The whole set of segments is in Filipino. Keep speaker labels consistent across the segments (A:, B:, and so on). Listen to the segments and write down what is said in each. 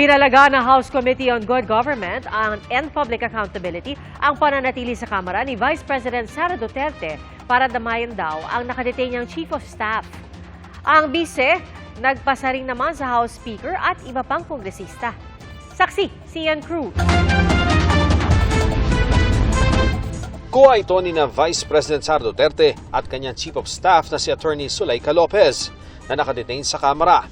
A: Pinalaga ng House Committee on Good Government and Public Accountability ang pananatili sa Kamara ni Vice President Sara Duterte para damayan daw ang nakadetain niyang Chief of Staff. Ang bise, nagpasa rin naman sa House Speaker at iba pang kongresista. Saksi, si Ian Cruz.
B: Kuha ito ni na Vice President Sara Duterte at kanyang Chief of Staff na si Attorney Zuleika Lopez na nakadetain sa Kamara.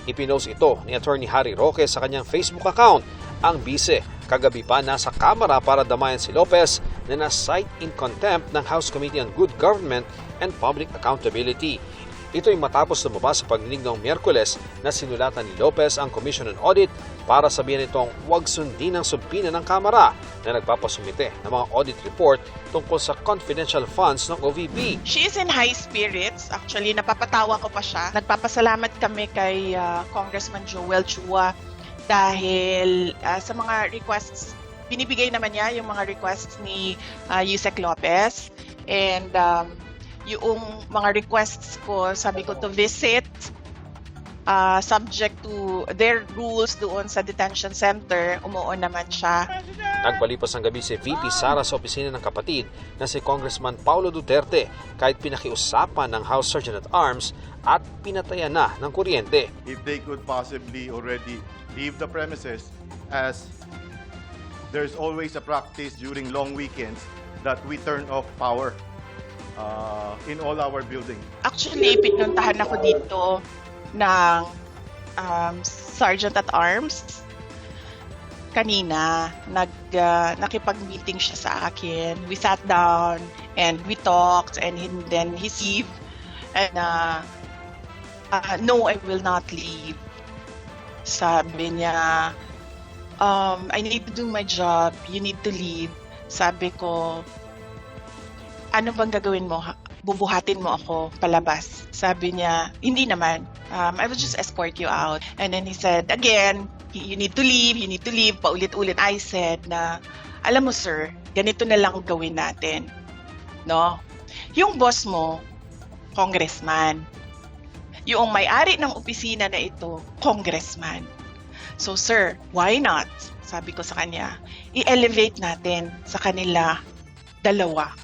B: Ipinost ito ni Attorney Harry Roque sa kanyang Facebook account. Ang bise, kagabi pa nasa Kamara para damayan si Lopez na na-cite in contempt ng House Committee on Good Government and Public Accountability. Ito ay matapos lumabas sa pagdinig noong Miyerkules na sinulatan ni Lopez ang Commission on Audit para sabihin itong huwag sundin ang subpina ng Kamara na nagpapasumite ng mga audit report tungkol sa confidential funds ng OVP.
C: She is in high spirits. Actually, napapatawa ko pa siya. Nagpapasalamat kami kay Congressman Joel Chua dahil sa mga requests, binibigay naman niya yung mga requests ni Yusek Lopez. And yung mga requests ko, sabi ko to visit, subject to their rules doon sa detention center, umuon naman siya.
B: Nagpalipas ng gabi si VP Sara sa opisina ng kapatid na si Congressman Paulo Duterte kahit pinakiusapan ng House Sergeant at Arms at pinatayan na ng kuryente.
D: If they could possibly already leave the premises, as there's always a practice during long weekends that we turn off power in all our buildings.
C: Actually, pinuntahan ako dito ng Sergeant at Arms kanina. Nakipag-meeting siya sa akin. We sat down and we talked, and then he leave. And no, I will not leave. Sabi niya, I need to do my job. You need to leave. Sabi ko, ano bang gagawin mo? Bubuhatin mo ako palabas. Sabi niya, hindi naman. I will just escort you out. And then he said, again, you need to leave, you need to leave. Paulit-ulit. I said na, alam mo sir, ganito na lang gawin natin. No? Yung boss mo, congressman. Yung may-ari ng opisina na ito, congressman. So sir, why not? Sabi ko sa kanya, i-elevate natin sa kanila dalawa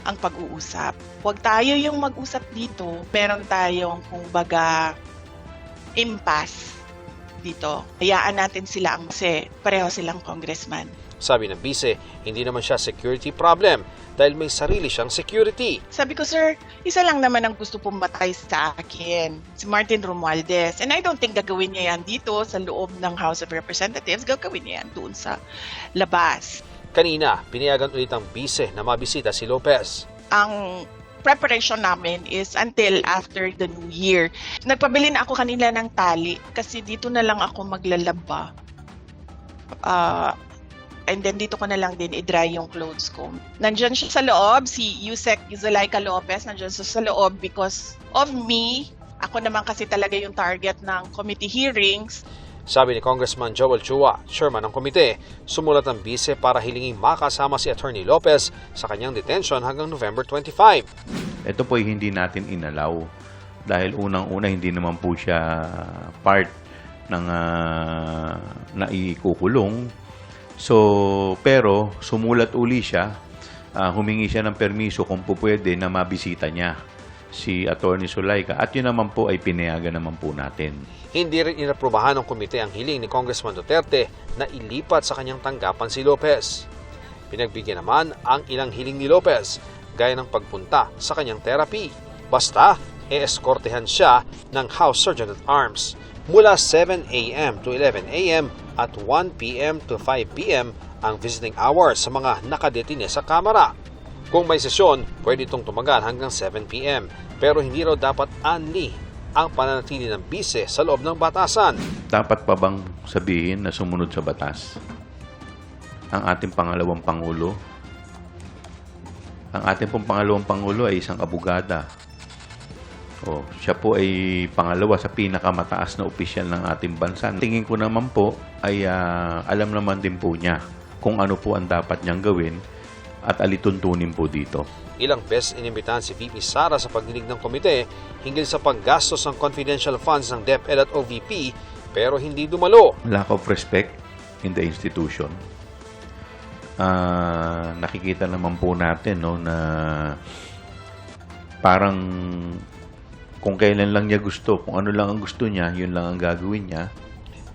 C: ang pag-uusap. Huwag tayo yung mag-usap dito. Meron tayong, kumbaga, impasse dito. Hayaan natin sila kasi pareho silang congressman.
B: Sabi ng bise, hindi naman siya security problem dahil may sarili siyang security.
C: Sabi ko, sir, isa lang naman ang gusto pumatay sa akin, si Martin Romualdez. And I don't think gagawin niya yan dito sa loob ng House of Representatives. Gagawin niya yan doon sa labas.
B: Kanina, pinayagan ulit ang bise na mabisita si Lopez.
C: Ang preparation namin is until after the New Year. Nagpabili na ako kanila ng tali kasi dito na lang ako maglalaba. And then dito ko na lang din i-dry yung clothes ko. Nandyan siya sa loob, si Yusek Zuleika Lopez, nandyan siya sa loob because of me. Ako naman kasi talaga yung target ng committee hearings.
B: Sabi ni Congressman Joel Chua, chairman ng komite, sumulat ang bise para hilingin makasama si Attorney Lopez sa kanyang detention hanggang November 25.
E: Ito po ay hindi natin inalaw dahil unang-una hindi naman po siya part ng naikukulong. So, pero sumulat uli siya, humingi siya ng permiso kung po pwede na mabisita niya si Attorney Zuleika at yun naman po ay pinayagan naman po natin.
B: Hindi rin inaprubahan ng komite ang hiling ni Congressman Duterte na ilipat sa kanyang tanggapan si Lopez. Pinagbigyan naman ang ilang hiling ni Lopez gaya ng pagpunta sa kanyang therapy. Basta, e-eskortehan siya ng House Sergeant at Arms mula 7 a.m. to 11 a.m. at 1 p.m. to 5 p.m. ang visiting hours sa mga nakadetine sa Kamara. Kung may sesyon, pwede itong tumagal hanggang 7 p.m. Pero hindi raw dapat anli ang pananatili ng bise sa loob ng batasan.
E: Dapat pa bang sabihin na sumunod sa batas? Ang ating pangalawang Pangulo, ang ating pong pangalawang Pangulo ay isang abogada. Siya po ay pangalawa sa pinakamataas na opisyal ng ating bansa. Tingin ko naman po ay alam naman din po niya kung ano po ang dapat niyang gawin at alituntunin po dito.
B: Ilang beses inimbitahan si VP Sara sa pagdinig ng komite hinggil sa paggastos ng confidential funds ng DepEd at OVP pero hindi dumalo.
E: Lack of respect in the institution. Nakikita naman po natin no, na parang kung kailan lang niya gusto, kung ano lang ang gusto niya, yun lang ang gagawin niya.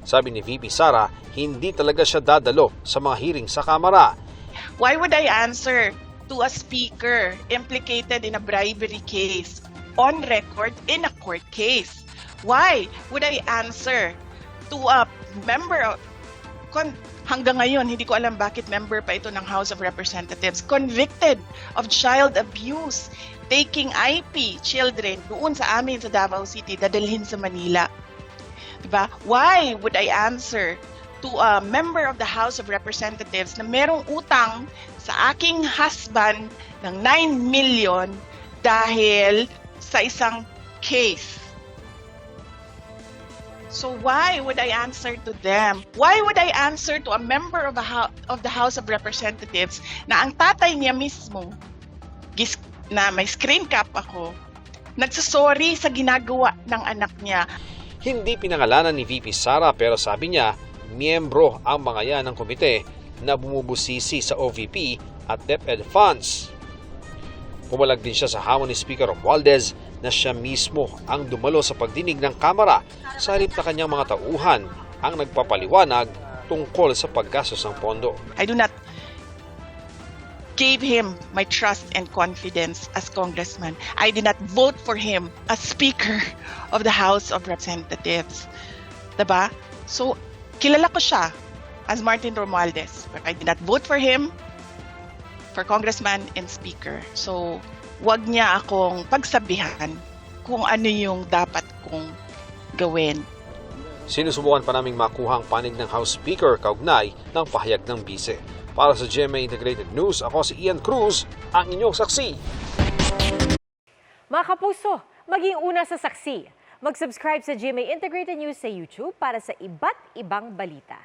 B: Sabi ni VP Sara, hindi talaga siya dadalo sa mga hearing sa Kamara.
C: Why would I answer to a speaker implicated in a bribery case on record in a court case? Why would I answer to a member of hanggang ngayon, hindi ko alam bakit member pa ito ng House of Representatives, convicted of child abuse, taking IP children doon sa amin sa Davao City, dadalhin sa Manila. Diba? Why would I answer to a member of the House of Representatives na merong utang sa aking husband ng 9 million dahil sa isang case? So why would I answer to them? Why would I answer to a member of the House of Representatives na ang tatay niya mismo, na may screen cap ako, nagsasorry sa ginagawa ng anak niya?
B: Hindi pinangalanan ni VP Sara pero sabi niya, miyembro ang mga yan ng komite na bumubusisi sa OVP at DepEd funds. Pumalag din siya sa hamon ni Speaker Romualdez na siya mismo ang dumalo sa pagdinig ng Kamara sa halip na kanyang mga tauhan ang nagpapaliwanag tungkol sa paggastos ng pondo.
C: I do not give him my trust and confidence as congressman. I did not vote for him as Speaker of the House of Representatives. Diba? So, kilala ko siya as Martin Romualdez, but I did not vote for him for congressman and speaker. So, wag niya akong pagsabihan kung ano yung dapat kong gawin.
B: Sinusubukan pa naming makuha ang panig ng House Speaker kaugnay ng pahayag ng bise. Para sa GMA Integrated News, ako si Ian Cruz, ang inyong saksi.
A: Mga kapuso, maging una sa saksi. Mag-subscribe sa GMA Integrated News sa YouTube para sa iba't ibang balita.